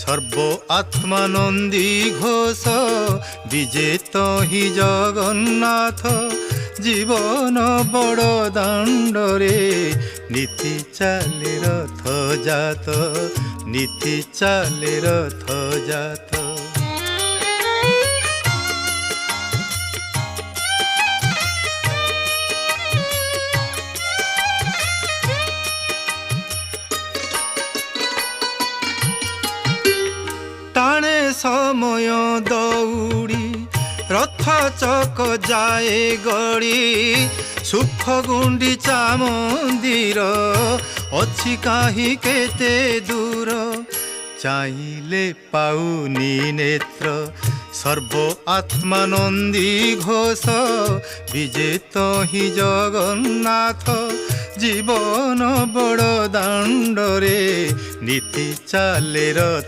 সর্ব আত্মানন্দী ঘোষ বিজেত হি জগন্নাথ জীবন বড় দাণ্ডরে নীতি চালে রথ জাত নীতি চালে রথ জাত। টানে সময় দৌড়ি রথ চক যায় গড়ি সুখ গুଣ୍ଡିଚା মন্দির ଅଛି কাহি কেতে দূর চাইলে পাউনি নেত্র সর্ব আত্মানন্দী ঘোষ বিজেত হি জগন্নাথ জীবন বড় দাণ্ডরে নীতি চালে রথ